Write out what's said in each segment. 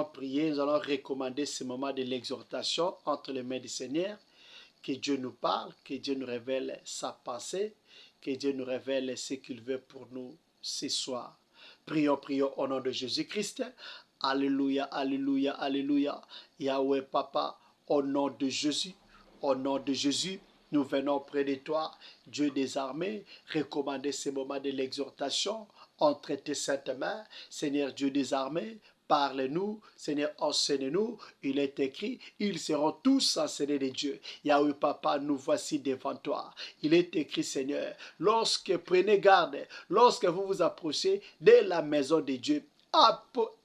Prier, nous allons recommander ce moment de l'exhortation entre les mains du Seigneur. Que Dieu nous parle, que Dieu nous révèle sa pensée, que Dieu nous révèle ce qu'il veut pour nous ce soir. Prions, prions au nom de Jésus-Christ. Alléluia, alléluia, alléluia. Yahweh Papa, au nom de Jésus, au nom de Jésus, nous venons près de toi, Dieu des armées, recommander ce moment de l'exhortation entre tes saintes mains, Seigneur Dieu des armées. Parle-nous, Seigneur, enseigne-nous. Il est écrit, ils seront tous enseignés de Dieu. Yahweh Papa, nous voici devant toi. Il est écrit, Seigneur, prenez garde, lorsque vous vous approchez de la maison de Dieu,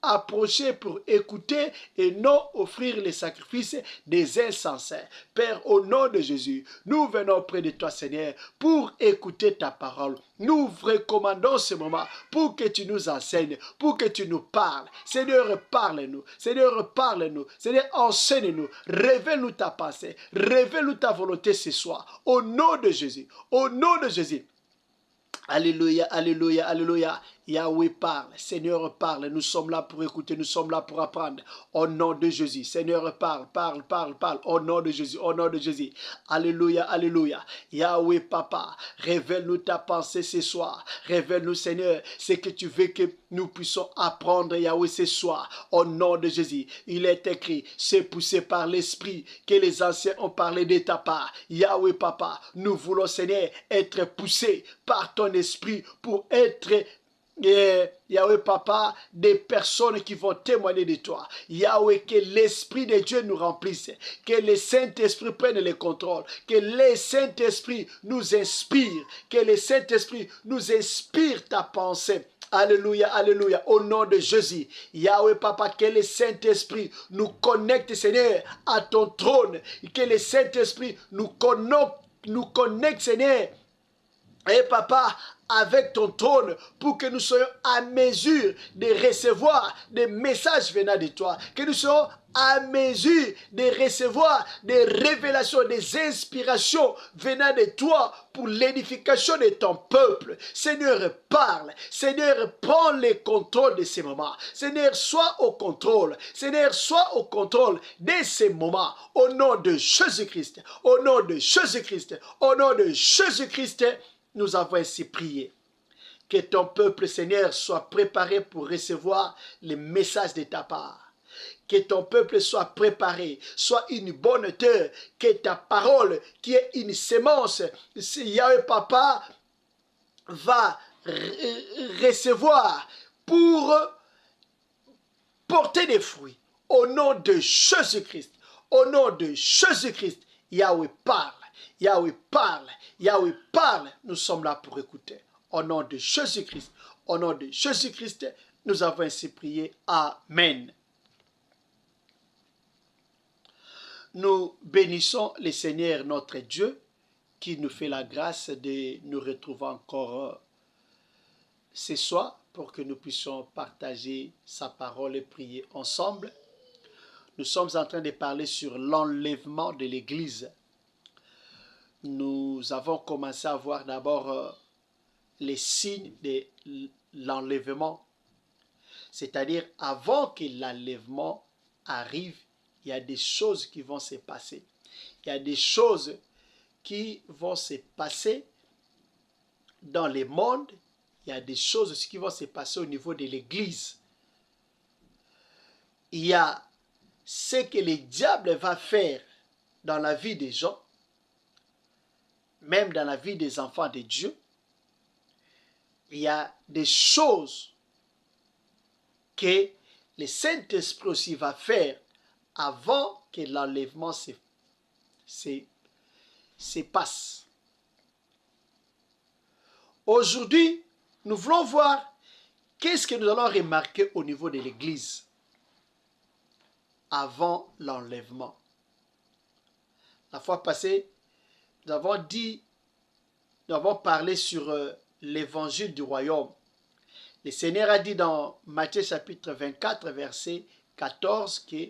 approcher pour écouter et non offrir les sacrifices des insensés. Père, au nom de Jésus, nous venons près de toi, Seigneur, pour écouter ta parole. Nous recommandons ce moment pour que tu nous enseignes, pour que tu nous parles. Seigneur, parle-nous. Seigneur, parle-nous. Seigneur, enseigne-nous. Révèle-nous ta pensée. Révèle-nous ta volonté ce soir. Au nom de Jésus. Au nom de Jésus. Alléluia, alléluia, alléluia. Yahweh parle, Seigneur parle, nous sommes là pour écouter, nous sommes là pour apprendre. Au nom de Jésus, Seigneur parle, parle, parle, parle. Au nom de Jésus, au nom de Jésus. Alléluia, alléluia. Yahweh Papa, révèle-nous ta pensée ce soir. Révèle-nous, Seigneur, ce que tu veux que nous puissions apprendre, Yahweh, ce soir. Au nom de Jésus, il est écrit, c'est poussé par l'Esprit que les anciens ont parlé de ta part. Yahweh Papa, nous voulons, Seigneur, être poussés par ton Esprit pour être Yahweh Papa, des personnes qui vont témoigner de toi. Yahweh, que l'Esprit de Dieu nous remplisse, que le Saint-Esprit prenne le contrôle, que le Saint-Esprit nous inspire, que le Saint-Esprit nous inspire ta pensée. Alléluia, alléluia, au nom de Jésus. Yahweh Papa, que le Saint-Esprit nous connecte, Seigneur, à ton trône. Que le Saint-Esprit nous connecte, Seigneur. Et Papa, avec ton trône, pour que nous soyons à mesure de recevoir des messages venant de toi, que nous soyons à mesure de recevoir des révélations, des inspirations venant de toi pour l'édification de ton peuple. Seigneur, parle. Seigneur, prends le contrôle de ces moments. Seigneur, sois au contrôle. Seigneur, sois au contrôle de ces moments. Au nom de Jésus-Christ. Au nom de Jésus-Christ. Au nom de Jésus-Christ. Nous avons ainsi prié. Que ton peuple, Seigneur, soit préparé pour recevoir les messages de ta part. Que ton peuple soit préparé, soit une bonne terre, que ta parole, qui est une sémence, si Yahweh Papa va recevoir pour porter des fruits. Au nom de Jésus-Christ, au nom de Jésus-Christ, Yahweh parle. Yahweh parle, Yahweh parle, nous sommes là pour écouter. Au nom de Jésus-Christ, au nom de Jésus-Christ, nous avons ainsi prié. Amen. Nous bénissons le Seigneur notre Dieu qui nous fait la grâce de nous retrouver encore ce soir pour que nous puissions partager sa parole et prier ensemble. Nous sommes en train de parler sur l'enlèvement de l'Église. Nous avons commencé à voir d'abord les signes de l'enlèvement. C'est-à-dire, avant que l'enlèvement arrive, il y a des choses qui vont se passer. Il y a des choses qui vont se passer dans le monde. Il y a des choses qui vont se passer au niveau de l'Église. Il y a ce que le diable va faire dans la vie des gens, même dans la vie des enfants de Dieu. Il y a des choses que le Saint-Esprit aussi va faire avant que l'enlèvement se passe. Aujourd'hui, nous voulons voir qu'est-ce que nous allons remarquer au niveau de l'Église avant l'enlèvement. La fois passée, nous avons parlé sur l'évangile du royaume. Le Seigneur a dit dans Matthieu chapitre 24, verset 14, que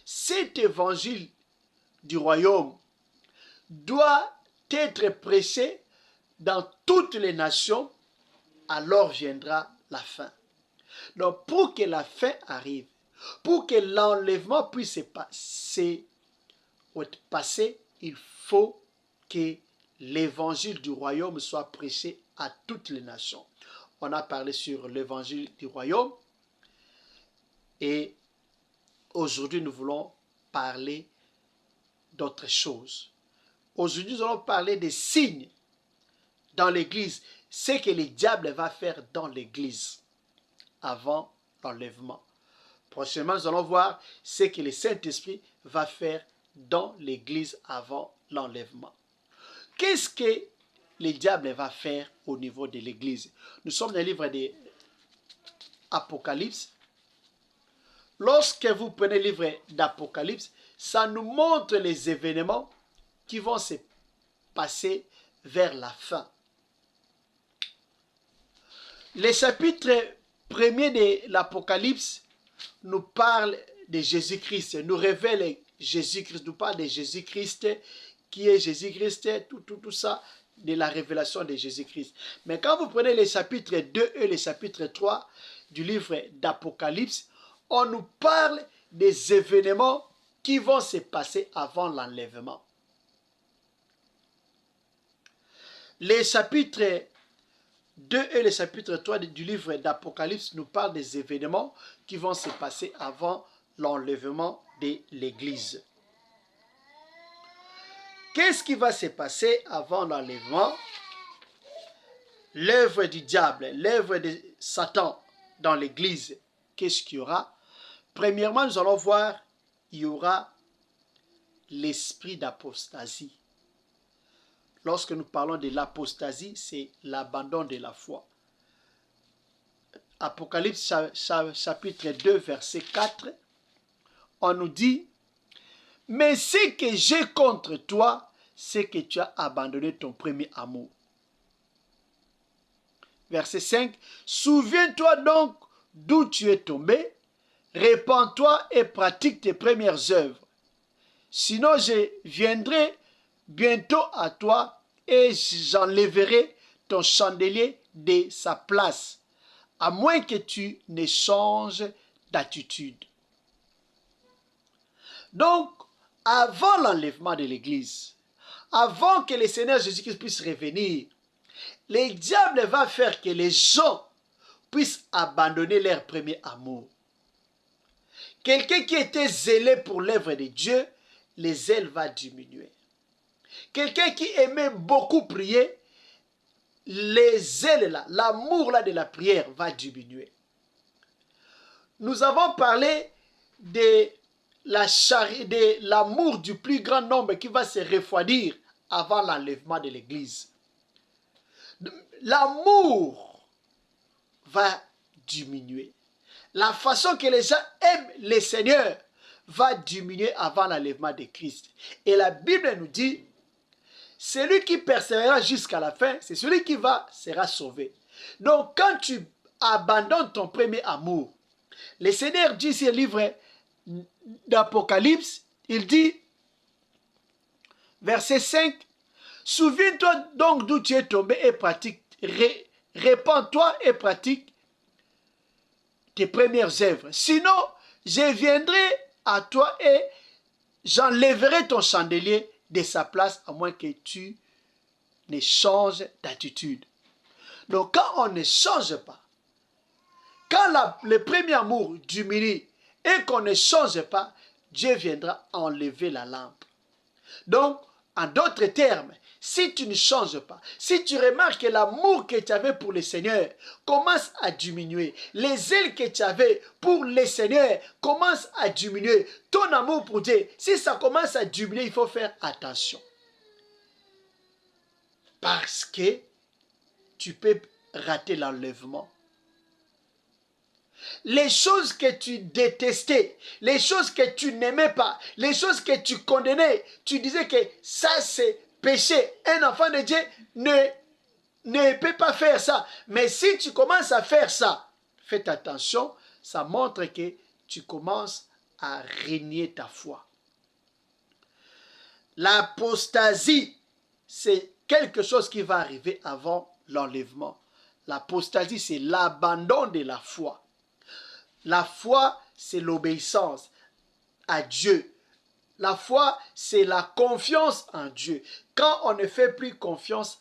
cet évangile du royaume doit être prêché dans toutes les nations, alors viendra la fin. Donc pour que la fin arrive, Pour que l'enlèvement puisse passer, il faut que l'évangile du royaume soit prêché à toutes les nations. On a parlé sur l'évangile du royaume et aujourd'hui nous voulons parler d'autres choses. Aujourd'hui nous allons parler des signes dans l'église, ce que le diable va faire dans l'église avant l'enlèvement. Prochainement, nous allons voir ce que le Saint-Esprit va faire dans l'église avant l'enlèvement. Qu'est-ce que le diable va faire au niveau de l'église? Nous sommes dans le livre de Apocalypse. Lorsque vous prenez le livre d'Apocalypse, ça nous montre les événements qui vont se passer vers la fin. Le chapitre 1er de l'Apocalypse nous parle de Jésus-Christ, nous révèle Jésus-Christ, nous parle de Jésus-Christ, qui est Jésus-Christ, tout ça, de la révélation de Jésus-Christ. Mais quand vous prenez les chapitres 2 et les chapitres 3 du livre d'Apocalypse, on nous parle des événements qui vont se passer avant l'enlèvement. Les chapitres 2 et le chapitre 3 du livre d'Apocalypse nous parlent des événements qui vont se passer avant l'enlèvement de l'Église. Qu'est-ce qui va se passer avant l'enlèvement? L'œuvre du diable, l'œuvre de Satan dans l'Église. Qu'est-ce qu'il y aura? Premièrement, nous allons voir, il y aura l'esprit d'apostasie. Lorsque nous parlons de l'apostasie, c'est l'abandon de la foi. Apocalypse chapitre 2, verset 4, on nous dit, « Mais ce que j'ai contre toi, c'est que tu as abandonné ton premier amour. » Verset 5, « Souviens-toi donc d'où tu es tombé, répands-toi et pratique tes premières œuvres. Sinon je viendrai bientôt à toi et j'enlèverai ton chandelier de sa place, à moins que tu ne changes d'attitude. » Donc, avant l'enlèvement de l'Église, avant que le Seigneur Jésus-Christ puisse revenir, le diable va faire que les gens puissent abandonner leur premier amour. Quelqu'un qui était zélé pour l'œuvre de Dieu, les zèles vont diminuer. Quelqu'un qui aimait beaucoup prier, les zèles là, l'amour là de la prière va diminuer. Nous avons parlé de l'amour du plus grand nombre qui va se refroidir avant l'enlèvement de l'Église. L'amour va diminuer. La façon que les gens aiment le Seigneur va diminuer avant l'enlèvement de Christ. Et la Bible nous dit, celui qui persévérera jusqu'à la fin, c'est celui qui sera sauvé. Donc quand tu abandonnes ton premier amour, le Seigneur dit sur le livre d'Apocalypse, il dit, verset 5, « Souviens-toi donc d'où tu es tombé et pratique, répands-toi et pratique tes premières œuvres. Sinon, je viendrai à toi et j'enlèverai ton chandelier de sa place, à moins que tu ne changes d'attitude. » Donc, quand on ne change pas, quand le premier amour diminue et qu'on ne change pas, Dieu viendra enlever la lampe. Donc, en d'autres termes, si tu ne changes pas, si tu remarques que l'amour que tu avais pour le Seigneur commence à diminuer, les ailes que tu avais pour le Seigneur commencent à diminuer, ton amour pour Dieu, si ça commence à diminuer, il faut faire attention. Parce que tu peux rater l'enlèvement. Les choses que tu détestais, les choses que tu n'aimais pas, les choses que tu condamnais, tu disais que ça c'est péché. Un enfant de Dieu ne peut pas faire ça. Mais si tu commences à faire ça, faites attention, ça montre que tu commences à renier ta foi. L'apostasie, c'est quelque chose qui va arriver avant l'enlèvement. L'apostasie, c'est l'abandon de la foi. La foi, c'est l'obéissance à Dieu. La foi, c'est la confiance en Dieu. Quand on ne fait plus confiance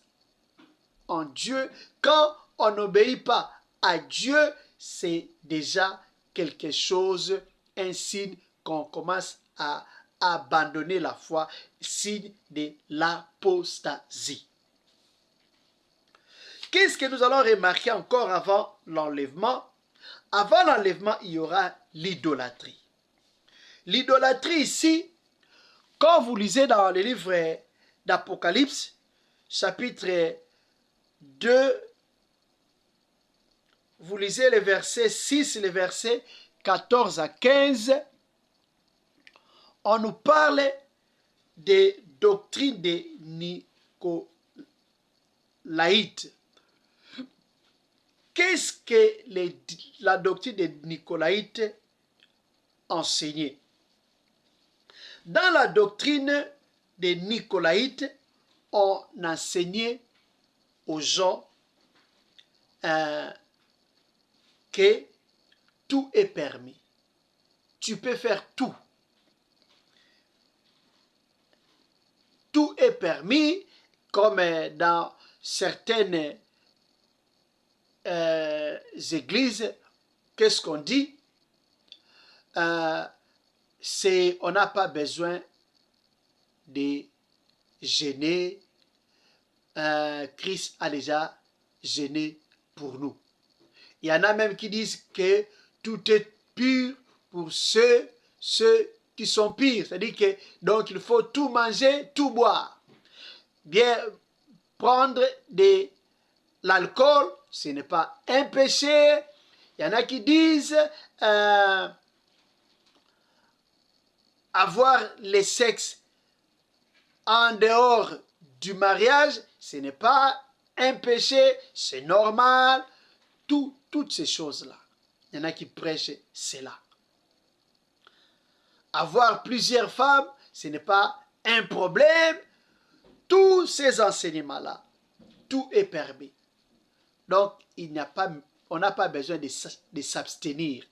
en Dieu, quand on n'obéit pas à Dieu, c'est déjà quelque chose, un signe qu'on commence à abandonner la foi, signe de l'apostasie. Qu'est-ce que nous allons remarquer encore avant l'enlèvement? Avant l'enlèvement, il y aura l'idolâtrie. L'idolâtrie ici, quand vous lisez dans le livre d'Apocalypse, chapitre 2, vous lisez les versets 6, les versets 14 à 15, on nous parle des doctrines des Nicolaïtes. Qu'est-ce que la doctrine des Nicolaïtes enseignait? Dans la doctrine des Nicolaïtes, on enseignait aux gens que tout est permis. Tu peux faire tout. Tout est permis, comme dans certaines églises. Qu'est-ce qu'on dit? On n'a pas besoin de gêner. Christ a déjà gêné pour nous. Il y en a même qui disent que tout est pur pour ceux qui sont pires. C'est-à-dire que donc il faut tout manger, tout boire. Bien, prendre de l'alcool, ce n'est pas un péché. Il y en a qui disent avoir le sexe en dehors du mariage, ce n'est pas un péché, c'est normal. Toutes ces choses-là, il y en a qui prêchent cela. Avoir plusieurs femmes, ce n'est pas un problème. Tous ces enseignements-là, tout est permis. Donc, on n'a pas besoin de s'abstenir.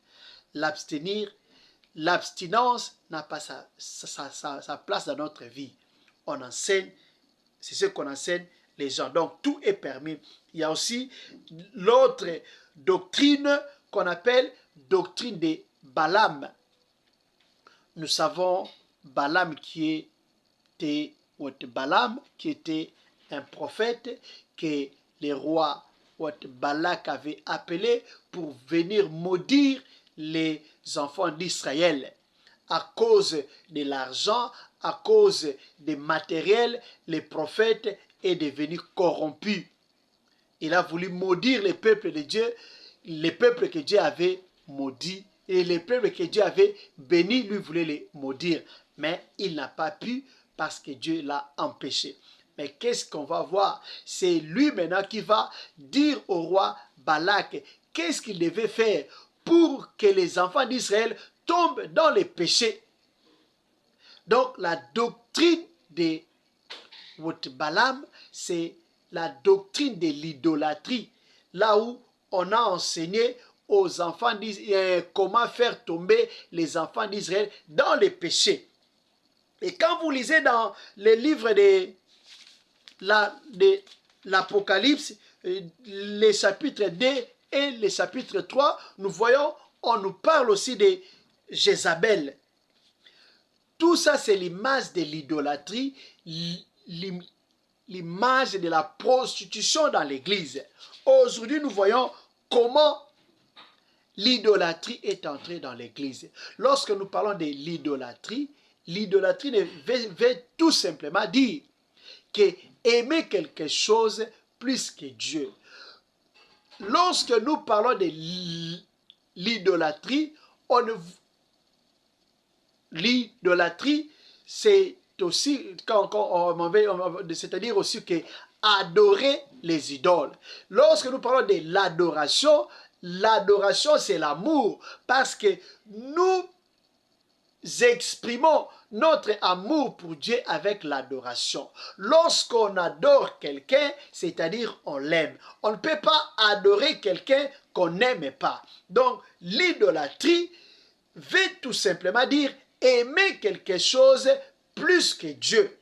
L'abstinence n'a pas sa place dans notre vie. On enseigne, c'est ce qu'on enseigne les gens. Donc, tout est permis. Il y a aussi l'autre doctrine qu'on appelle doctrine de Balaam. Nous savons Balaam qui était un prophète que le roi Balak avait appelé pour venir maudire les enfants d'Israël. À cause de l'argent, à cause des matériels, le prophète est devenu corrompu. Il a voulu maudire les peuples de Dieu, les peuples que Dieu avait maudits, et les peuples que Dieu avait bénis, lui voulait les maudire. Mais il n'a pas pu parce que Dieu l'a empêché. Mais qu'est-ce qu'on va voir? C'est lui maintenant qui va dire au roi Balak qu'est-ce qu'il devait faire pour que les enfants d'Israël tombent dans les péchés. Donc la doctrine de Balaam, c'est la doctrine de l'idolâtrie, là où on a enseigné aux enfants d'Israël comment faire tomber les enfants d'Israël dans les péchés. Et quand vous lisez dans les livres de l'Apocalypse, les chapitres 2 et les chapitres 3, nous voyons, on nous parle aussi de Jézabel. Tout ça, c'est l'image de l'idolâtrie, l'image de la prostitution dans l'Église. Aujourd'hui, nous voyons comment l'idolâtrie est entrée dans l'Église. Lorsque nous parlons de l'idolâtrie, l'idolâtrie veut tout simplement dire que aimer quelque chose plus que Dieu. Lorsque nous parlons de l'idolâtrie, l'idolâtrie, c'est aussi, c'est-à-dire aussi que adorer les idoles. Lorsque nous parlons de l'adoration, l'adoration c'est l'amour, parce que nous exprimons notre amour pour Dieu avec l'adoration. Lorsqu'on adore quelqu'un, c'est-à-dire on l'aime. On ne peut pas adorer quelqu'un qu'on n'aime pas. Donc l'idolâtrie veut tout simplement dire aimer quelque chose plus que Dieu.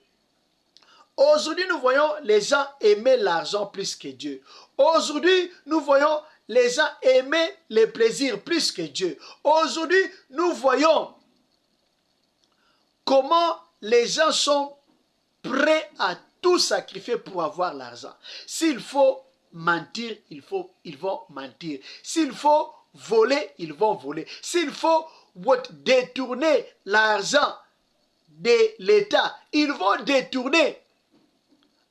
Aujourd'hui, nous voyons les gens aimer l'argent plus que Dieu. Aujourd'hui, nous voyons les gens aimer les plaisirs plus que Dieu. Aujourd'hui, nous voyons comment les gens sont prêts à tout sacrifier pour avoir l'argent. S'il faut mentir, ils vont mentir. S'il faut voler, ils vont voler. S'il faut détourner l'argent de l'État, ils vont détourner,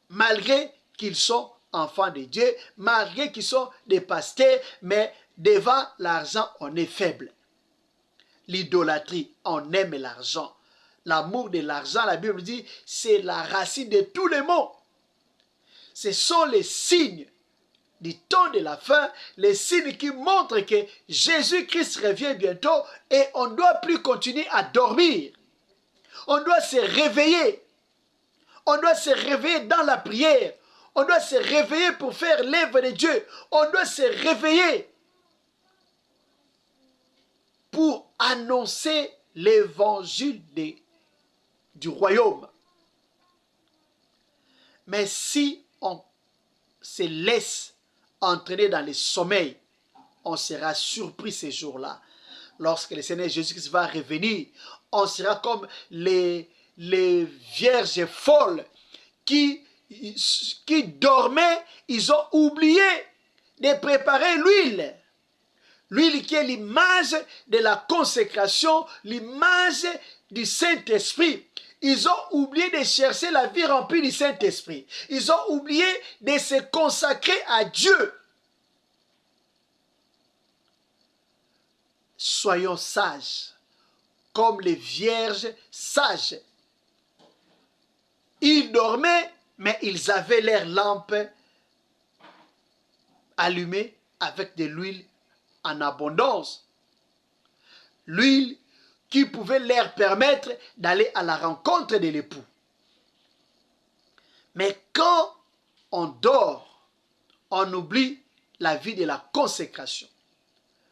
malgré qu'ils sont enfants de Dieu, malgré qu'ils sont des pasteurs, mais devant l'argent, on est faible. L'idolâtrie, on aime l'argent. L'amour de l'argent, la Bible dit, c'est la racine de tous les maux. Ce sont les signes du temps de la fin, les signes qui montrent que Jésus-Christ revient bientôt et on ne doit plus continuer à dormir. On doit se réveiller. On doit se réveiller dans la prière. On doit se réveiller pour faire l'œuvre de Dieu. On doit se réveiller pour annoncer l'évangile du royaume. Mais si on se laisse entraîner dans le sommeil, on sera surpris ces jours-là. Lorsque le Seigneur Jésus-Christ va revenir, on sera comme les vierges folles qui dormaient, ils ont oublié de préparer l'huile. L'huile qui est l'image de la consécration, l'image du Saint-Esprit. Ils ont oublié de chercher la vie remplie du Saint-Esprit. Ils ont oublié de se consacrer à Dieu. Soyons sages, comme les vierges sages. Ils dormaient, mais ils avaient leurs lampes allumées avec de l'huile en abondance. L'huile qui pouvait leur permettre d'aller à la rencontre de l'époux. Mais quand on dort, on oublie la vie de la consécration.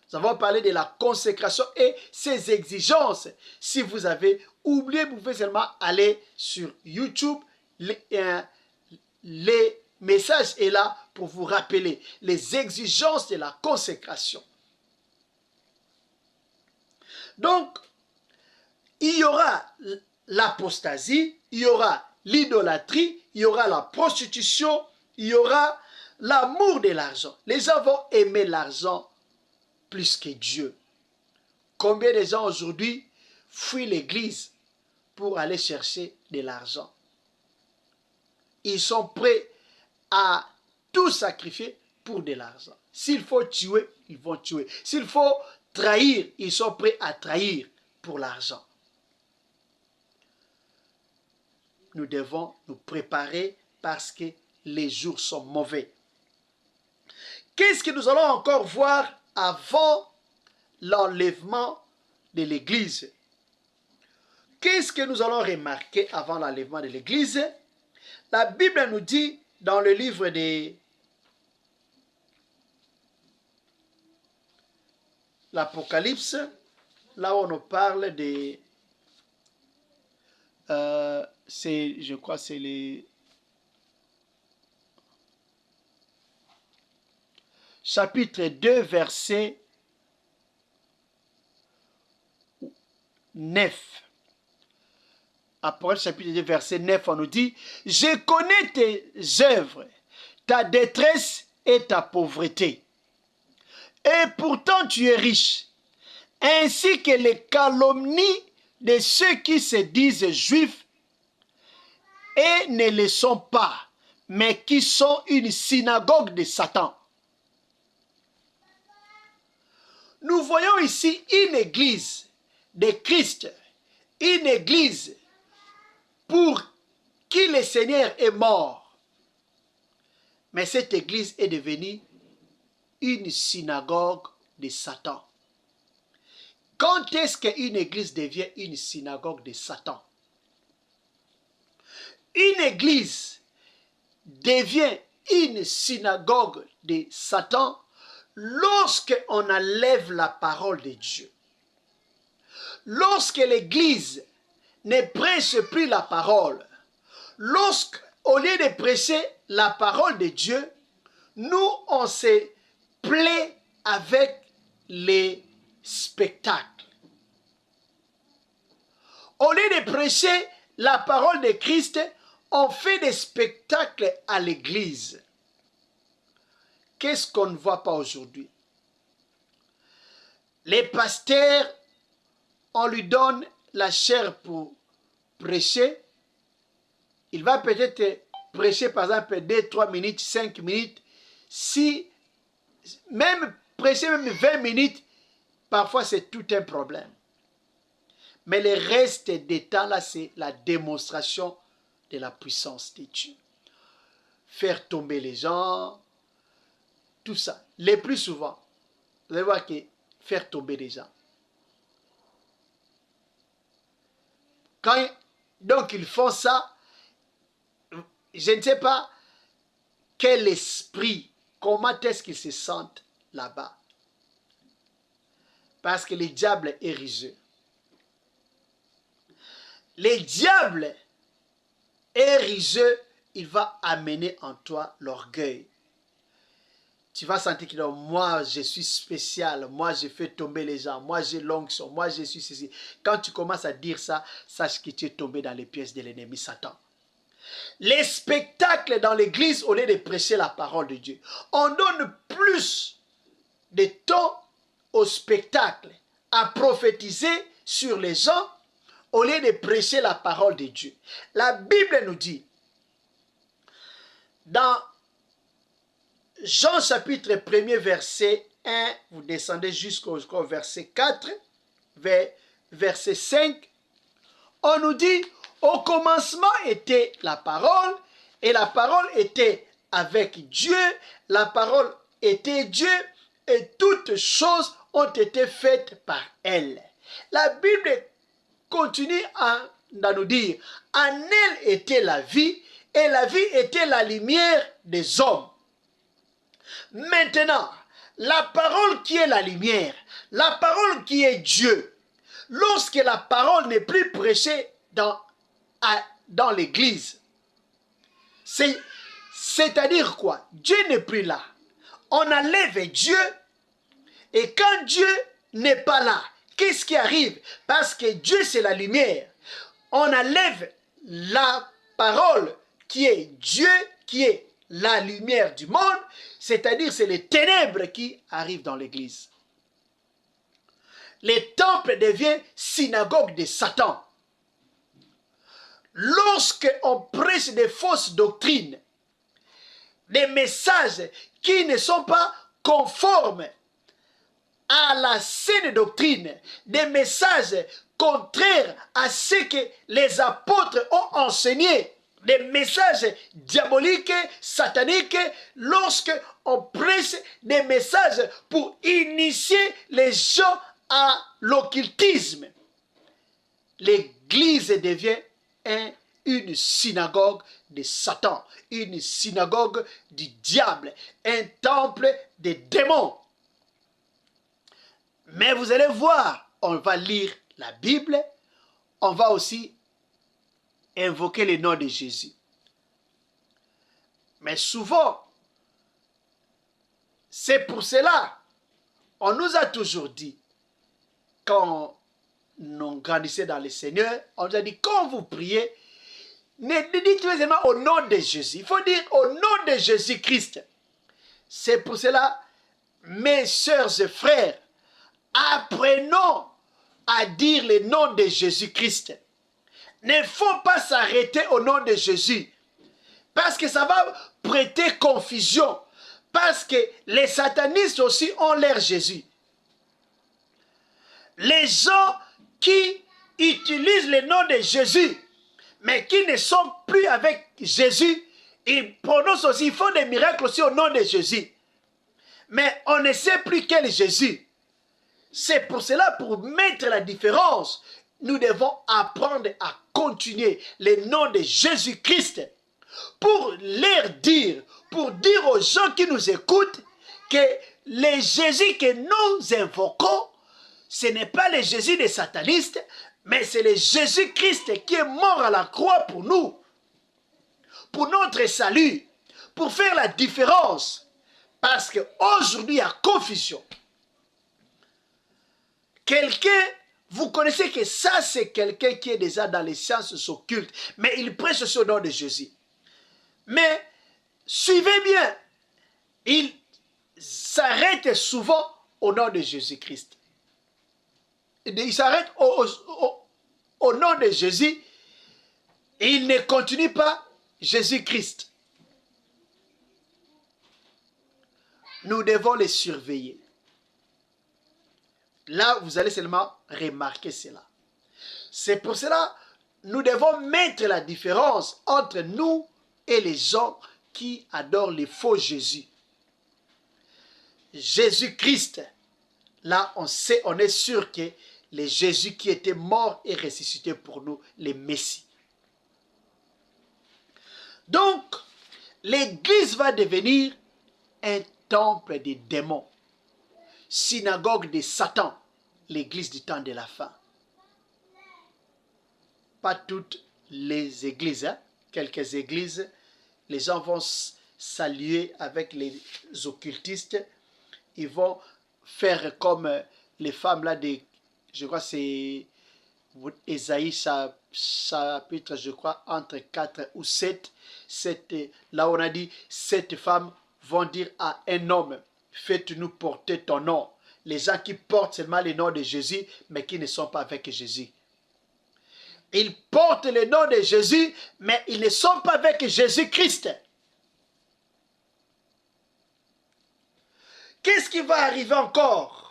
Nous avons parlé de la consécration et ses exigences. Si vous avez oublié, vous pouvez seulement aller sur YouTube. Les messages est là pour vous rappeler les exigences de la consécration. Donc, il y aura l'apostasie, il y aura l'idolâtrie, il y aura la prostitution, il y aura l'amour de l'argent. Les gens vont aimer l'argent plus que Dieu. Combien de gens aujourd'hui fuient l'église pour aller chercher de l'argent? Ils sont prêts à tout sacrifier pour de l'argent. S'il faut tuer, ils vont tuer. S'il faut trahir, ils sont prêts à trahir pour l'argent. Nous devons nous préparer parce que les jours sont mauvais. Qu'est-ce que nous allons encore voir avant l'enlèvement de l'Église? Qu'est-ce que nous allons remarquer avant l'enlèvement de l'Église? La Bible nous dit dans le livre de l'Apocalypse, là où on nous parle de... je crois que c'est les... chapitre 2, verset 9. Apocalypse chapitre 2, verset 9, on nous dit, « Je connais tes œuvres, ta détresse et ta pauvreté. Et pourtant tu es riche, ainsi que les calomnies de ceux qui se disent juifs et ne le sont pas, mais qui sont une synagogue de Satan. » Nous voyons ici une église de Christ, une église pour qui le Seigneur est mort. Mais cette église est devenue une synagogue de Satan. Quand est-ce qu'une église devient une synagogue de Satan? Une église devient une synagogue de Satan lorsqu'on enlève la parole de Dieu. lorsque l'Église ne prêche plus la parole, au lieu de prêcher la parole de Dieu, nous, on se plaît avec les spectacles. Au lieu de prêcher la parole de Christ, on fait des spectacles à l'église. Qu'est-ce qu'on ne voit pas aujourd'hui? Les pasteurs, on lui donne la chair pour prêcher. Il va peut-être prêcher par exemple 2, 3 minutes, 5 minutes. Si même prêcher même 20 minutes, parfois c'est tout un problème. Mais le reste des temps là, c'est la démonstration de la puissance de Dieu. Faire tomber les gens, tout ça. Le plus souvent, vous allez voir que faire tomber les gens. Donc ils font ça, je ne sais pas quel esprit, comment est-ce qu'ils se sentent là-bas. Parce que le diable est rusé. Le diable est rusé, il va amener en toi l'orgueil. Tu vas sentir que moi je suis spécial, moi je fais tomber les gens, moi j'ai l'onction, moi je suis ceci. Quand tu commences à dire ça, sache que tu es tombé dans les pièges de l'ennemi Satan. Les spectacles dans l'église, au lieu de prêcher la parole de Dieu, on donne plus de temps au spectacle, à prophétiser sur les gens, au lieu de prêcher la parole de Dieu. La Bible nous dit, dans Jean chapitre 1er verset 1, vous descendez jusqu'au verset 4, verset 5, on nous dit, au commencement était la parole, et la parole était avec Dieu, la parole était Dieu, et toutes choses ont été faites par elle. La Bible continue à nous dire, en elle était la vie, et la vie était la lumière des hommes. Maintenant, la parole qui est la lumière, la parole qui est Dieu, lorsque la parole n'est plus prêchée dans l'église, c'est-à-dire quoi? Dieu n'est plus là. On enlève Dieu, et quand Dieu n'est pas là, qu'est-ce qui arrive? Parce que Dieu c'est la lumière. On enlève la parole qui est Dieu, qui est la lumière du monde, c'est-à-dire c'est les ténèbres qui arrivent dans l'église. Le temple devient synagogue de Satan. Lorsque on prêche des fausses doctrines, des messages qui ne sont pas conformes à la saine doctrine, des messages contraires à ce que les apôtres ont enseigné, des messages diaboliques, sataniques, lorsque on prêche des messages pour initier les gens à l'occultisme, l'église devient une synagogue de Satan, une synagogue du diable, un temple des démons. Mais vous allez voir, on va lire la Bible, on va aussi invoquer le nom de Jésus. Mais souvent, c'est pour cela, on nous a toujours dit, quand on grandissait dans le Seigneur, on nous a dit, quand vous priez, ne dites pas seulement au nom de Jésus, il faut dire au nom de Jésus-Christ. C'est pour cela, mes sœurs et frères, apprenons à dire le nom de Jésus-Christ. Ne faut pas s'arrêter au nom de Jésus. Parce que ça va prêter confusion. Parce que les satanistes aussi ont leur Jésus. Les gens qui utilisent le nom de Jésus, mais qui ne sont plus avec Jésus, ils prononcent aussi, ils font des miracles aussi au nom de Jésus. Mais on ne sait plus quel Jésus. C'est pour cela, pour mettre la différence, nous devons apprendre à continuer le nom de Jésus-Christ pour leur dire, pour dire aux gens qui nous écoutent que le Jésus que nous invoquons, ce n'est pas le Jésus des satanistes, mais c'est le Jésus-Christ qui est mort à la croix pour nous, pour notre salut, pour faire la différence. Parce qu'aujourd'hui, il y a confusion. Quelqu'un, vous connaissez que ça, c'est quelqu'un qui est déjà dans les sciences occultes, mais il prêche aussi au nom de Jésus. Mais, suivez bien, il s'arrête souvent au nom de Jésus-Christ. Il s'arrête au nom de Jésus, et il ne continue pas Jésus-Christ. Nous devons les surveiller. Là, vous allez seulement remarquer cela. C'est pour cela que nous devons mettre la différence entre nous et les gens qui adorent les faux Jésus. Jésus-Christ, là, on sait, on est sûr que le Jésus qui était mort et ressuscité pour nous, les Messies. Donc, l'Église va devenir un temple des démons, synagogue de Satan, l'Église du temps de la fin. Pas toutes les églises, hein? Quelques églises, les gens vont s'allier avec les occultistes, ils vont faire comme les femmes là, je crois que c'est Ésaïe chapitre, je crois, entre 4 ou 7, là on a dit, 7 femmes vont dire à un homme, faites-nous porter ton nom. Les gens qui portent seulement le nom de Jésus, mais qui ne sont pas avec Jésus. Ils portent le nom de Jésus, mais ils ne sont pas avec Jésus-Christ. Qu'est-ce qui va arriver encore?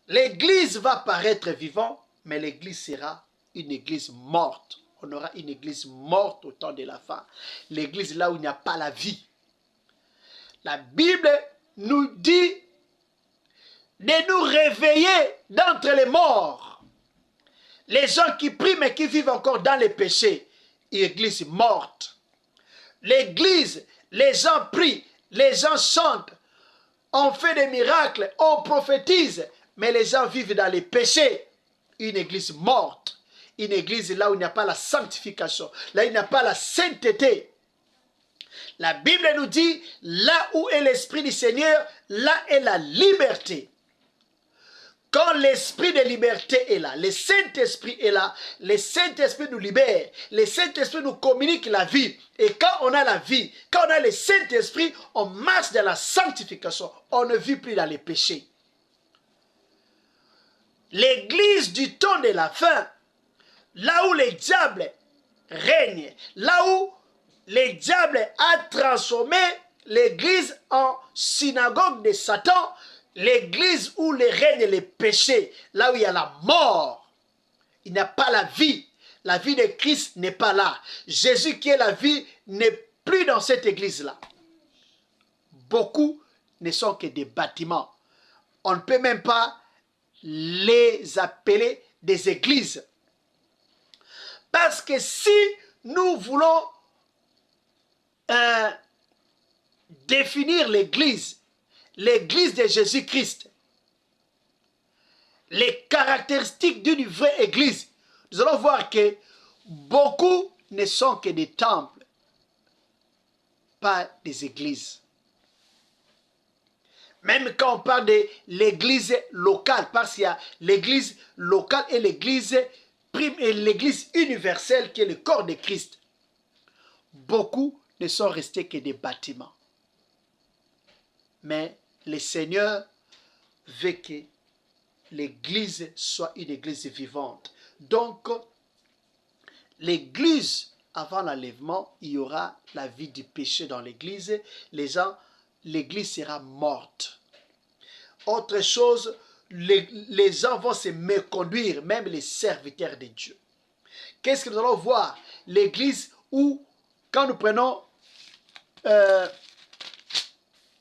L'église va paraître vivante, mais l'église sera une église morte. On aura une église morte au temps de la fin. L'église là où il n'y a pas la vie. La Bible nous dit de nous réveiller d'entre les morts. Les gens qui prient mais qui vivent encore dans les péchés. Une église morte. L'église, les gens prient, les gens chantent, on fait des miracles, on prophétise, mais les gens vivent dans les péchés. Une église morte. Une église là où il n'y a pas la sanctification, là où il n'y a pas la sainteté. La Bible nous dit, là où est l'Esprit du Seigneur, là est la liberté. Quand l'Esprit de liberté est là, le Saint-Esprit est là, le Saint-Esprit nous libère, le Saint-Esprit nous communique la vie. Et quand on a la vie, quand on a le Saint-Esprit, on marche dans la sanctification, on ne vit plus dans les péchés. L'église du temps de la fin, là où le diable règne, là où le diable a transformé l'église en synagogue de Satan, l'église où le règne les péchés, là où il y a la mort, il n'y a pas la vie. La vie de Christ n'est pas là. Jésus qui est la vie n'est plus dans cette église-là. Beaucoup ne sont que des bâtiments. On ne peut même pas les appeler des églises. Parce que si nous voulons définir l'église de Jésus-Christ, les caractéristiques d'une vraie église, nous allons voir que beaucoup ne sont que des temples, pas des églises. Même quand on parle de l'église locale, parce qu'il y a l'église locale et l'église universelle qui est le corps de Christ. Beaucoup ne sont restés que des bâtiments. Mais le Seigneur veut que l'église soit une église vivante. Donc, l'église, avant l'enlèvement, il y aura la vie du péché dans l'église. L'église sera morte. Autre chose, les gens vont se méconduire, même les serviteurs de Dieu. Qu'est-ce que nous allons voir? L'église où, quand nous prenons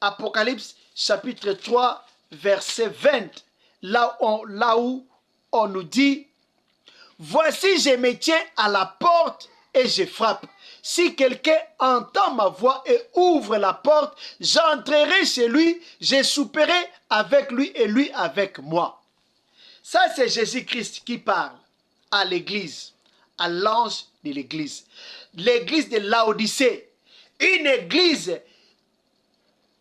Apocalypse chapitre 3, verset 20, là où on nous dit, voici je me tiens à la porte et je frappe. Si quelqu'un entend ma voix et ouvre la porte, j'entrerai chez lui, je souperai avec lui et lui avec moi. Ça, c'est Jésus-Christ qui parle à l'église, à l'ange de l'église. L'église de Laodicée, une église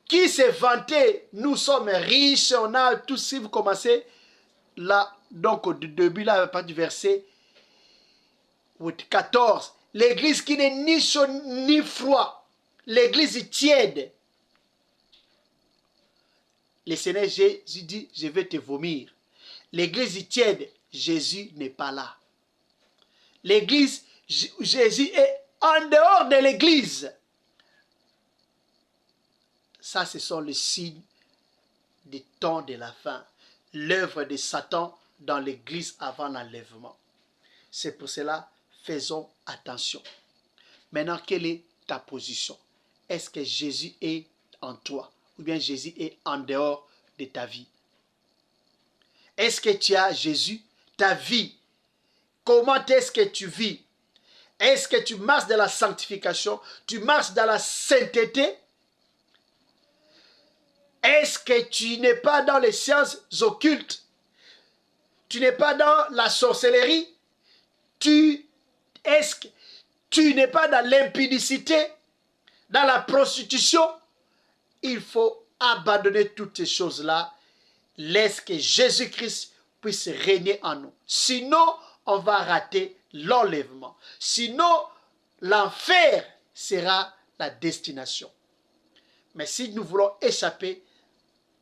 qui s'est vantée, nous sommes riches, on a tout. Si vous commencez là, donc au début, là, à partir du verset 14, l'église qui n'est ni chaud ni froid, l'église tiède. Le Seigneur Jésus dit, je vais te vomir. L'église tiède, Jésus n'est pas là. L'église, Jésus est en dehors de l'église. Ça, ce sont les signes des temps de la fin. L'œuvre de Satan dans l'église avant l'enlèvement. C'est pour cela, faisons attention. Maintenant, quelle est ta position? Est-ce que Jésus est en toi? Ou bien Jésus est en dehors de ta vie? Est-ce que tu as Jésus? Ta vie, comment est-ce que tu vis? Est-ce que tu marches dans la sanctification? Tu marches dans la sainteté? Est-ce que tu n'es pas dans les sciences occultes? Tu n'es pas dans la sorcellerie? Est-ce que tu n'es pas dans l'impudicité? Dans la prostitution? Il faut abandonner toutes ces choses-là. Laisse que Jésus-Christ puisse régner en nous. Sinon, on va rater l'enlèvement. Sinon, l'enfer sera la destination. Mais si nous voulons échapper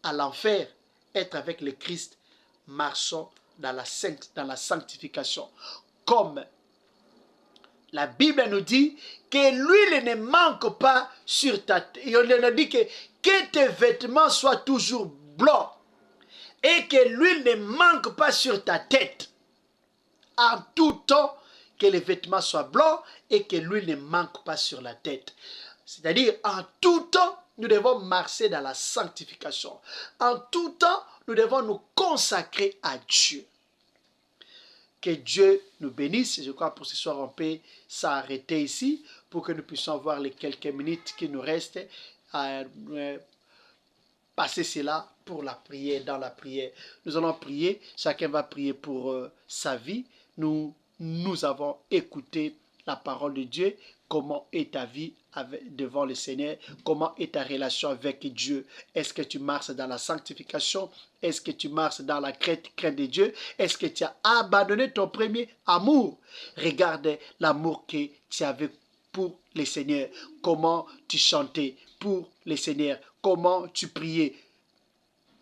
à l'enfer, être avec le Christ, marchons dans la sanctification. Comme la Bible nous dit que l'huile ne manque pas sur ta tête. Il nous dit que tes vêtements soient toujours blancs et que l'huile ne manque pas sur ta tête. En tout temps, que les vêtements soient blancs et que l'huile ne manque pas sur la tête. C'est-à-dire, en tout temps, nous devons marcher dans la sanctification. En tout temps, nous devons nous consacrer à Dieu. Que Dieu nous bénisse. Je crois pour ce soir, on peut s'arrêter ici pour que nous puissions voir les quelques minutes qui nous restent. Passer cela pour la prière, dans la prière. Nous allons prier. Chacun va prier pour sa vie. Nous avons écouté la parole de Dieu. Comment est ta vie devant le Seigneur? Comment est ta relation avec Dieu? Est-ce que tu marches dans la sanctification? Est-ce que tu marches dans la crainte de Dieu? Est-ce que tu as abandonné ton premier amour? Regarde l'amour que tu avais pour le Seigneur. Comment tu chantais pour le Seigneur? Comment tu priais?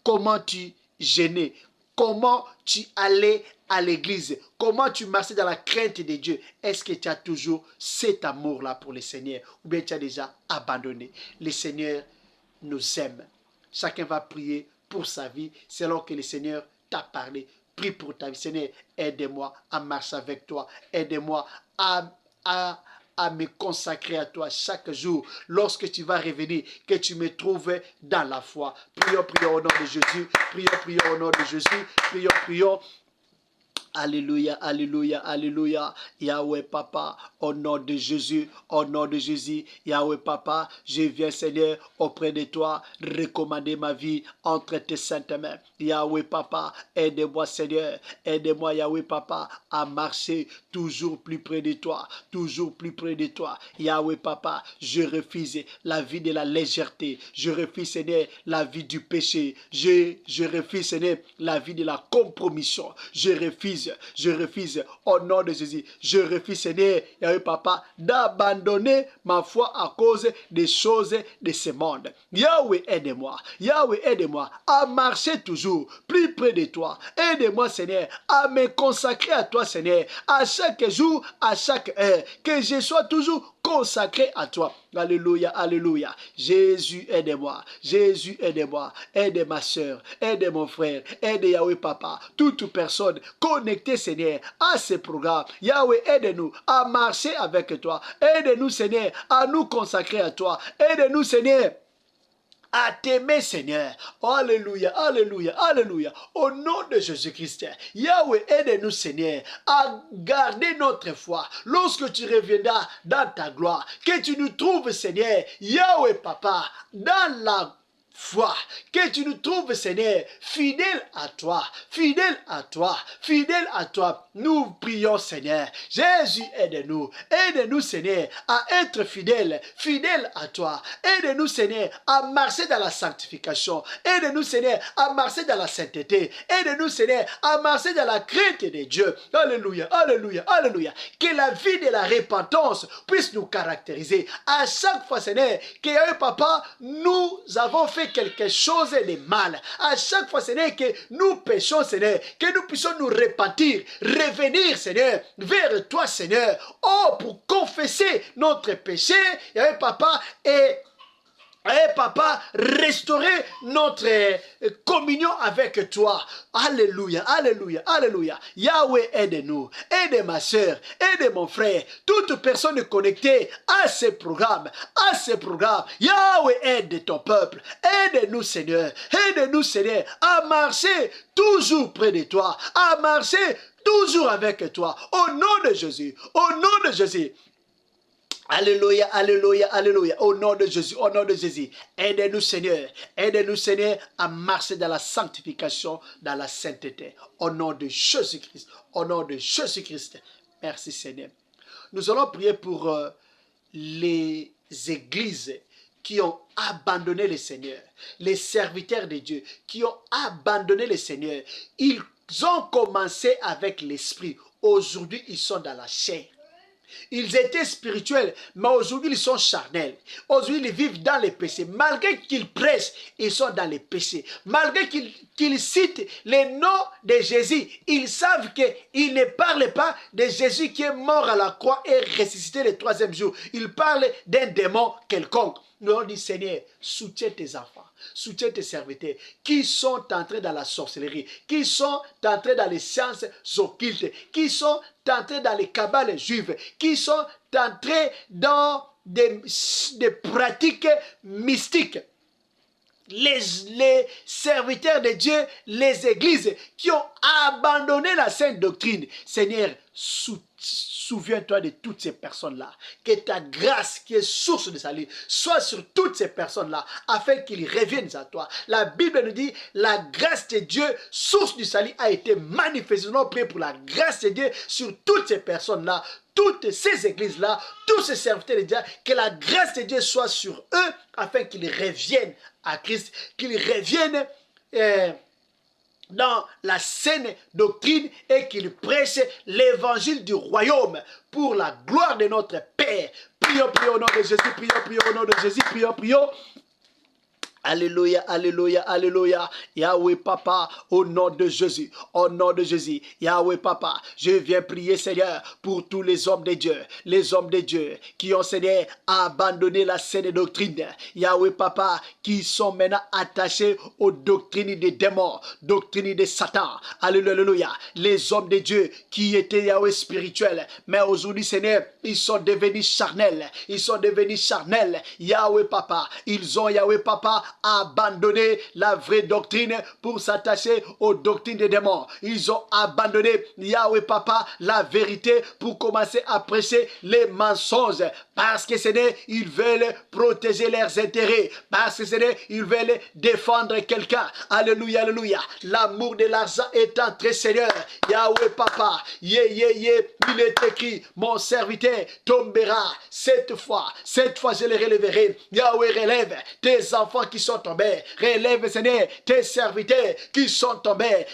Comment tu jeûnais? Comment tu allais à l'église? Comment tu marchais dans la crainte de Dieu? Est-ce que tu as toujours cet amour-là pour le Seigneur? Ou bien tu as déjà abandonné? Le Seigneur nous aime. Chacun va prier pour sa vie selon que le Seigneur t'a parlé. Prie pour ta vie. Seigneur, aide-moi à marcher avec toi. Aide-moi à me consacrer à toi chaque jour. Lorsque tu vas revenir, que tu me trouves dans la foi. Prions au nom de Jésus. Prions au nom de Jésus. Prions. Alléluia, alléluia, alléluia. Yahweh Papa, au nom de Jésus, Yahweh Papa, je viens Seigneur auprès de toi, recommander ma vie entre tes saintes mains. Yahweh Papa, aide-moi Seigneur, aide-moi Yahweh Papa à marcher toujours plus près de toi, toujours plus près de toi. Yahweh Papa, je refuse la vie de la légèreté, je refuse Seigneur la vie du péché, je refuse Seigneur la vie de la compromission, je refuse au nom de Jésus. Je refuse, Seigneur, Yahweh Papa, d'abandonner ma foi à cause des choses de ce monde. Yahweh, aide-moi à marcher toujours plus près de toi. Aide-moi, Seigneur, à me consacrer à toi, Seigneur, à chaque jour, à chaque heure. Que je sois toujours consacré à toi. Alléluia, alléluia. Jésus, aide-moi. Aide ma soeur, aide mon frère, aide Yahweh Papa, toute personne connectée, Seigneur, à ce programme. Yahweh, aide-nous à marcher avec toi. Aide-nous, Seigneur, à nous consacrer à toi. Aide-nous, Seigneur, à t'aimer, Seigneur. Alléluia, alléluia, alléluia. Au nom de Jésus-Christ, Yahweh, aide-nous, Seigneur, à garder notre foi. Lorsque tu reviendras dans ta gloire, que tu nous trouves, Seigneur, Yahweh, Papa, dans la foi, que tu nous trouves, Seigneur, fidèle à toi, fidèle à toi, fidèle à toi. Nous prions, Seigneur. Jésus, aide-nous. Aide-nous, Seigneur, à être fidèle, fidèle à toi. Aide-nous, Seigneur, à marcher dans la sanctification. Aide-nous, Seigneur, à marcher dans la sainteté. Aide-nous, Seigneur, à marcher dans la crainte de Dieu. Alléluia, alléluia, alléluia. Que la vie de la repentance puisse nous caractériser. À chaque fois, Seigneur, que Papa, nous avons fait quelque chose de mal. À chaque fois, Seigneur, que nous péchons, Seigneur, que nous puissions nous repentir, revenir, Seigneur, vers toi, Seigneur, oh, pour confesser notre péché, Papa, et Papa, restaurer notre communion avec toi. Alléluia, alléluia, alléluia. Yahweh, aide-nous. Aide ma soeur, aide mon frère. Toute personne connectée à ce programme, Yahweh, aide ton peuple. Aide-nous, Seigneur. Aide-nous, Seigneur, à marcher toujours près de toi. À marcher toujours avec toi. Au nom de Jésus. Au nom de Jésus. Alléluia, alléluia, alléluia. Au nom de Jésus, au nom de Jésus. Aide-nous, Seigneur. Aide-nous, Seigneur, à marcher dans la sanctification, dans la sainteté. Au nom de Jésus-Christ. Au nom de Jésus-Christ. Merci, Seigneur. Nous allons prier pour les églises qui ont abandonné le Seigneur. Les serviteurs de Dieu qui ont abandonné le Seigneur. Ils ont commencé avec l'esprit. Aujourd'hui, ils sont dans la chair. Ils étaient spirituels, mais aujourd'hui ils sont charnels. Aujourd'hui ils vivent dans les péchés. Malgré qu'ils prêchent, ils sont dans les péchés. Malgré qu'ils citent les noms de Jésus, ils savent qu'ils ne parlent pas de Jésus qui est mort à la croix et ressuscité le troisième jour. Ils parlent d'un démon quelconque. Nous avons dit, Seigneur, soutiens tes enfants. Soutiens tes serviteurs qui sont entrés dans la sorcellerie, qui sont entrés dans les sciences occultes, qui sont entrés dans les cabales juives, qui sont entrés dans des pratiques mystiques. Les serviteurs de Dieu, les églises qui ont abandonné la sainte doctrine. Seigneur, souviens-toi de toutes ces personnes-là. Que ta grâce qui est source de salut soit sur toutes ces personnes-là afin qu'ils reviennent à toi. La Bible nous dit la grâce de Dieu, source du salut, a été manifestée. Nous prions pour la grâce de Dieu sur toutes ces personnes-là, toutes ces églises-là, tous ces serviteurs de Dieu, que la grâce de Dieu soit sur eux afin qu'ils reviennent à Christ, qu'ils reviennent dans la saine doctrine et qu'ils prêchent l'évangile du royaume pour la gloire de notre Père. Prions, prions au nom de Jésus, prions, prions au nom de Jésus, prions, prions. Alléluia, alléluia, alléluia. Yahweh Papa, au nom de Jésus, au nom de Jésus. Yahweh Papa, je viens prier, Seigneur, pour tous les hommes de Dieu qui ont, Seigneur, abandonné la saine doctrine. Yahweh Papa, qui sont maintenant attachés aux doctrines des démons, doctrines de Satan. Alléluia, alléluia. Les hommes de Dieu qui étaient, Yahweh, spirituels, mais aujourd'hui, Seigneur, ils sont devenus charnels. Ils sont devenus charnels. Yahweh Papa, ils ont, Yahweh Papa, abandonné la vraie doctrine pour s'attacher aux doctrines des démons. Ils ont abandonné, Yahweh Papa, la vérité pour commencer à prêcher les mensonges. Parce que Seigneur, ils veulent protéger leurs intérêts. Parce que Seigneur, ils veulent défendre quelqu'un. Alléluia, alléluia. L'amour de l'argent est entré, Seigneur. Yahweh Papa, il est écrit, mon serviteur tombera cette fois je le relèverai. Yahweh, relève tes enfants qui sont tombés. Relève, Seigneur, tes serviteurs qui sont tombés.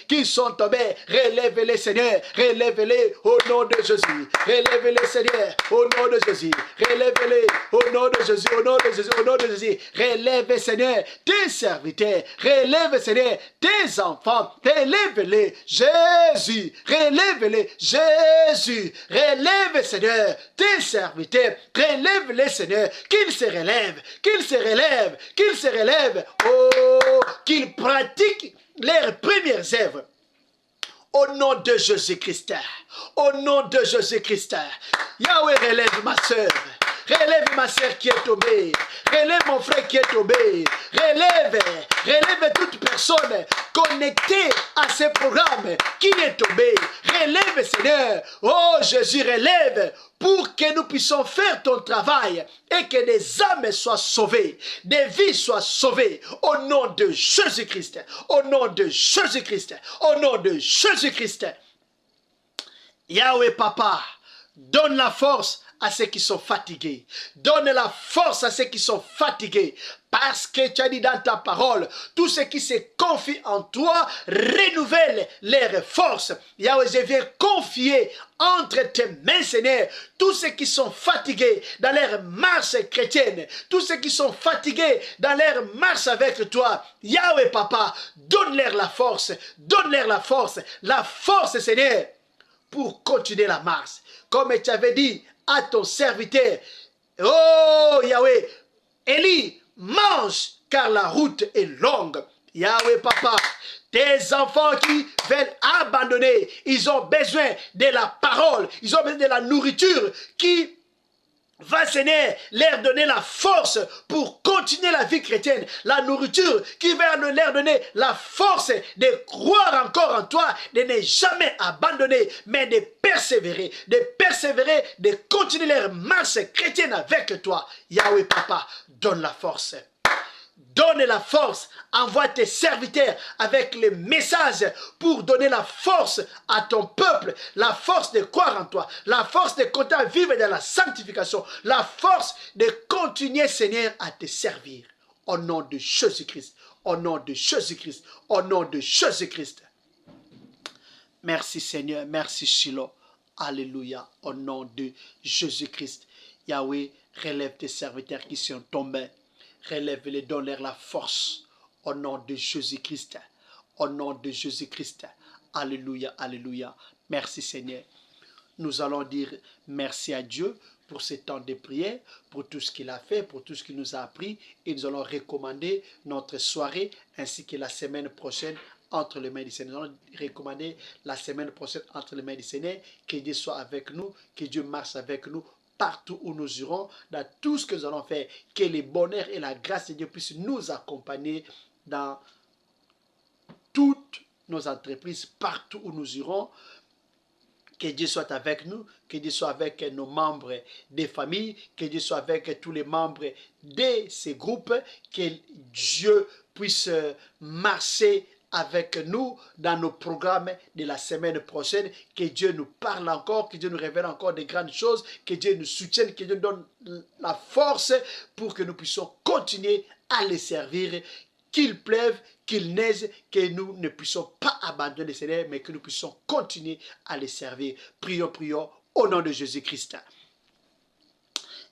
Relève-les, Seigneur. Relève-les au nom de Jésus. Relève-les, Seigneur, au nom de Jésus. Relève-les au nom de Jésus, au nom de Jésus, au nom de Jésus. Relève, Seigneur, tes serviteurs. Relève, Seigneur, tes enfants. Relève-les, Jésus. Relève-les, Jésus. Relève, Seigneur, tes serviteurs. Relève-les, Seigneur. Qu'ils se relèvent, qu'ils se relèvent, qu'ils se relèvent. Oh, qu'ils pratiquent leurs premières œuvres. Au nom de Jésus-Christ. Au nom de Jésus-Christ. Yahweh, relève ma soeur. Relève ma sœur qui est tombée. Relève mon frère qui est tombé. Relève toute personne connectée à ce programme qui est tombé. Relève, Seigneur. Oh Jésus, relève pour que nous puissions faire ton travail et que des âmes soient sauvées, des vies soient sauvées. Au nom de Jésus-Christ. Au nom de Jésus-Christ. Au nom de Jésus-Christ. Yahweh Papa, donne la force à ceux qui sont fatigués. Donne la force à ceux qui sont fatigués. Parce que tu as dit dans ta parole, tous ceux qui se confient en toi, renouvelle leurs forces. Yahweh, je viens confier entre tes mains, Seigneur, tous ceux qui sont fatigués dans leur marche chrétienne, tous ceux qui sont fatigués dans leur marche avec toi. Yahweh Papa, donne-leur la force, Seigneur, pour continuer la marche. Comme tu avais dit à ton serviteur, oh Yahweh, Élie, mange car la route est longue. Yahweh Papa, tes enfants qui veulent abandonner, ils ont besoin de la parole, ils ont besoin de la nourriture qui va, Seigneur, leur donner la force pour continuer la vie chrétienne. La nourriture qui va leur donner la force de croire encore en toi, de ne jamais abandonner, mais de persévérer, de continuer leur marche chrétienne avec toi. Yahweh Papa, donne la force. Donne la force, envoie tes serviteurs avec les messages pour donner la force à ton peuple, la force de croire en toi, la force de continuer à vivre dans la sanctification, la force de continuer, Seigneur, à te servir. Au nom de Jésus-Christ, au nom de Jésus-Christ, au nom de Jésus-Christ. Merci Seigneur, merci Shiloh. Alléluia, au nom de Jésus-Christ. Yahweh, relève tes serviteurs qui sont tombés. Relève-les, donne-leur la force au nom de Jésus-Christ. Au nom de Jésus-Christ. Alléluia, alléluia. Merci Seigneur. Nous allons dire merci à Dieu pour ce temps de prière, pour tout ce qu'il a fait, pour tout ce qu'il nous a appris. Et nous allons recommander notre soirée ainsi que la semaine prochaine entre les mains du Seigneur. Nous allons recommander la semaine prochaine entre les mains du Seigneur. Que Dieu soit avec nous, que Dieu marche avec nous. Partout où nous irons, dans tout ce que nous allons faire, que le bonheur et la grâce de Dieu puissent nous accompagner dans toutes nos entreprises, partout où nous irons. Que Dieu soit avec nous, que Dieu soit avec nos membres des familles, que Dieu soit avec tous les membres de ces groupes, que Dieu puisse marcher avec nous dans nos programmes de la semaine prochaine, que Dieu nous parle encore, que Dieu nous révèle encore de grandes choses, que Dieu nous soutienne, que Dieu nous donne la force pour que nous puissions continuer à les servir, qu'il pleuve, qu'il neige, que nous ne puissions pas abandonner le Seigneur, mais que nous puissions continuer à les servir. Prions, prions, au nom de Jésus-Christ.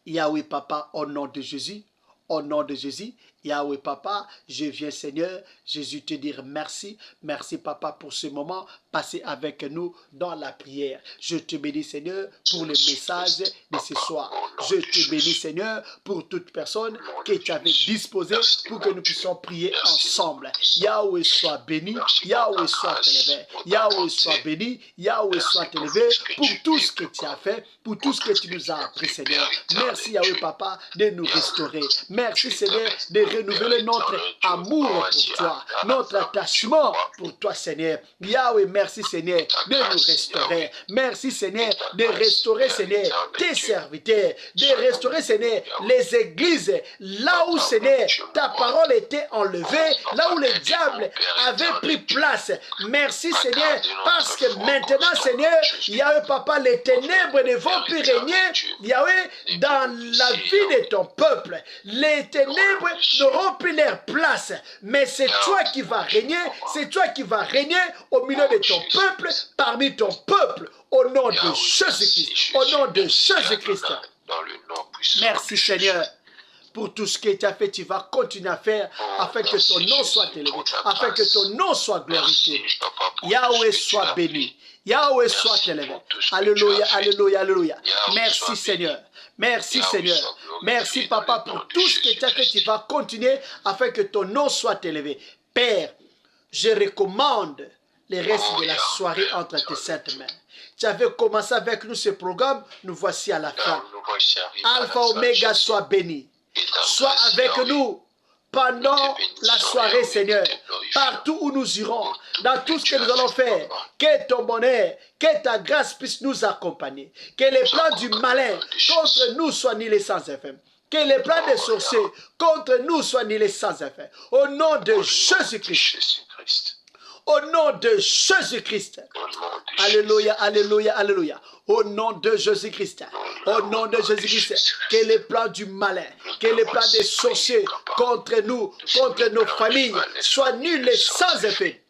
Yahweh Papa, au nom de Jésus, au nom de Jésus, Yahweh Papa, je viens Seigneur, Jésus te dire merci. Merci Papa pour ce moment passé avec nous dans la prière. Je te bénis Seigneur pour les messages de ce soir. Je te bénis Seigneur pour toute personne que tu avais disposée pour que nous puissions prier ensemble. Yahweh soit béni, Yahweh soit élevé, Yahweh soit béni, Yahweh soit élevé pour tout ce que tu as fait, pour tout ce que tu nous as appris Seigneur. Merci Yahweh Papa de nous restaurer. Merci Seigneur de renouveler notre amour pour toi, notre attachement pour toi Seigneur. Yahweh, merci Seigneur de nous restaurer. Merci Seigneur de restaurer Seigneur tes serviteurs, de restaurer Seigneur les églises, là où Seigneur ta parole était enlevée, là où le diable avait pris place. Merci Seigneur parce que maintenant Seigneur, Yahweh Papa, les ténèbres ne vont plus régner, Yahweh, dans la vie de ton peuple. Les ténèbres n'auront plus leur place, mais c'est toi qui vas régner, c'est toi qui vas régner au milieu de ton peuple, parmi ton peuple, au nom de Jésus-Christ, au nom de Jésus-Christ. Merci Seigneur pour tout ce que tu as fait, tu vas continuer à faire afin que ton nom soit élevé, afin que ton nom soit glorifié. Yahweh soit béni, Yahweh soit élevé. Alléluia, alléluia, alléluia. Merci Seigneur. Merci Seigneur. Merci Papa pour tout ce que tu as fait. Tu vas continuer afin que ton nom soit élevé. Père, je recommande le reste de la soirée entre tes saintes mains. Tu avais commencé avec nous ce programme, nous voici à la fin. Alpha Oméga, sois béni. Sois avec nous pendant la soirée, Seigneur. Partout où nous irons, dans tout ce que nous allons faire, que ton bonheur, que ta grâce puisse nous accompagner. Que les plans du malin contre nous soient nulés sans effet. Que les plans des sorciers contre nous soient nulés sans effet. Au nom de Jésus-Christ. Au nom de Jésus-Christ. Alléluia, alléluia, alléluia. Au nom de Jésus-Christ. Au nom de Jésus-Christ. Que les plans du malin, que les plans des sorciers contre nous, contre nos familles, soient nuls et sans effet.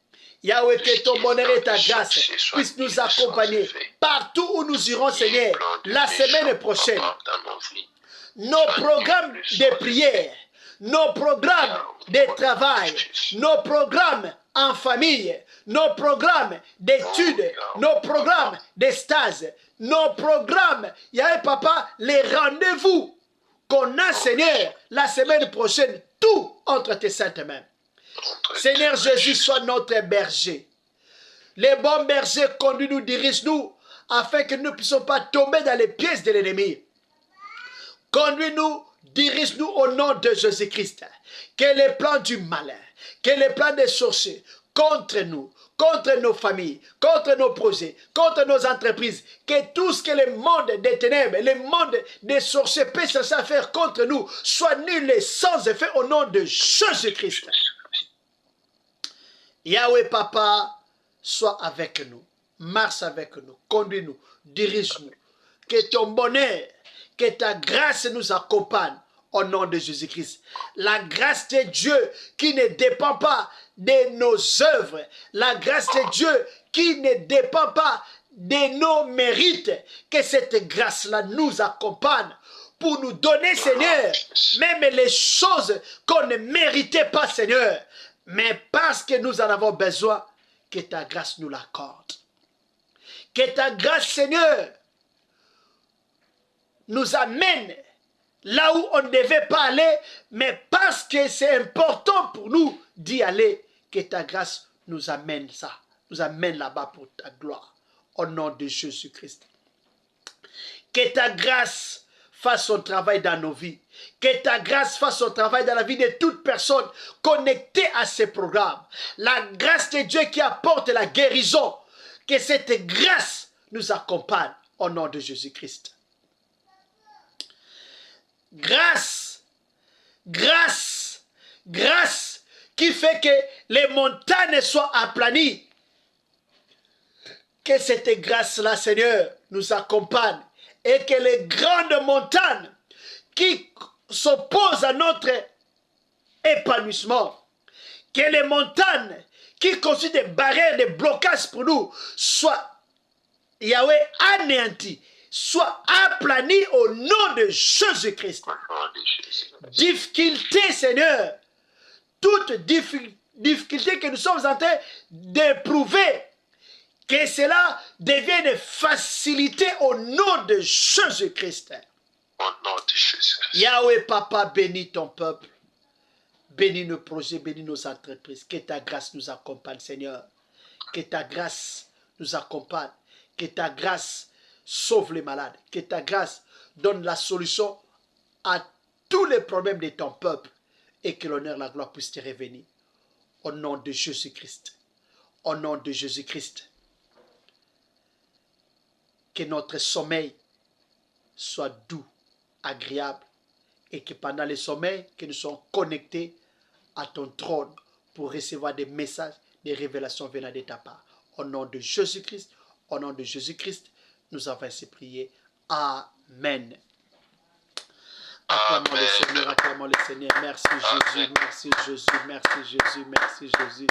Yahweh, que ton bonheur et ta grâce puissent nous accompagner partout où nous irons, Seigneur, la semaine prochaine. Nos programmes de prière, nos programmes de travail, nos programmes en famille, nos programmes d'études, nos programmes de stages, nos programmes, Yahweh Papa, les rendez-vous qu'on a, Seigneur, la semaine prochaine, tout entre tes saintes mains. Seigneur Jésus, sois notre berger. Les bons bergers conduisent-nous, dirigent-nous, afin que nous ne puissions pas tomber dans les pièges de l'ennemi. Conduis-nous, dirige-nous au nom de Jésus-Christ. Que les plans du malin, que les plans des sorciers contre nous, contre nos familles, contre nos projets, contre nos entreprises, que tout ce que le monde des ténèbres, le monde des sorciers peut chercher à faire contre nous, soit nul et sans effet au nom de Jésus-Christ. Yahweh Papa, sois avec nous, marche avec nous, conduis-nous, dirige-nous. Que ton bonheur, que ta grâce nous accompagne au nom de Jésus-Christ. La grâce de Dieu qui ne dépend pas de nos œuvres. La grâce de Dieu qui ne dépend pas de nos mérites. Que cette grâce-là nous accompagne pour nous donner, Seigneur, même les choses qu'on ne méritait pas, Seigneur. Mais parce que nous en avons besoin, que ta grâce nous l'accorde. Que ta grâce, Seigneur, nous amène là où on ne devait pas aller, mais parce que c'est important pour nous d'y aller, que ta grâce nous amène ça, nous amène là-bas pour ta gloire, au nom de Jésus-Christ. Que ta grâce fasse son travail dans nos vies, que ta grâce fasse son travail dans la vie de toute personne connectée à ces programmes. La grâce de Dieu qui apporte la guérison, que cette grâce nous accompagne au nom de Jésus-Christ. Grâce, grâce, grâce qui fait que les montagnes soient aplanies. Que cette grâce-là, Seigneur, nous accompagne et que les grandes montagnes qui s'opposent à notre épanouissement, que les montagnes qui constituent des barrières, des blocages pour nous, soient, Yahweh, anéanties, soit aplani au nom de Jésus-Christ. Difficulté, Seigneur, toute difficulté que nous sommes en train d'éprouver, que cela devienne facilité au nom de Jésus-Christ. Au nom de Jésus. Yahweh Papa, bénis ton peuple, bénis nos projets, bénis nos entreprises. Que ta grâce nous accompagne, Seigneur. Que ta grâce nous accompagne. Que ta grâce sauve les malades. Que ta grâce donne la solution à tous les problèmes de ton peuple. Et que l'honneur et la gloire puissent te revenir. Au nom de Jésus-Christ. Au nom de Jésus-Christ. Que notre sommeil soit doux, agréable. Et que pendant le sommeil, que nous soyons connectés à ton trône pour recevoir des messages, des révélations venant de ta part. Au nom de Jésus-Christ, au nom de Jésus-Christ, nous avons ainsi prié. Amen. Acclamons le Seigneur, acclamons le Seigneur. Merci Jésus, merci Jésus, merci Jésus, merci Jésus.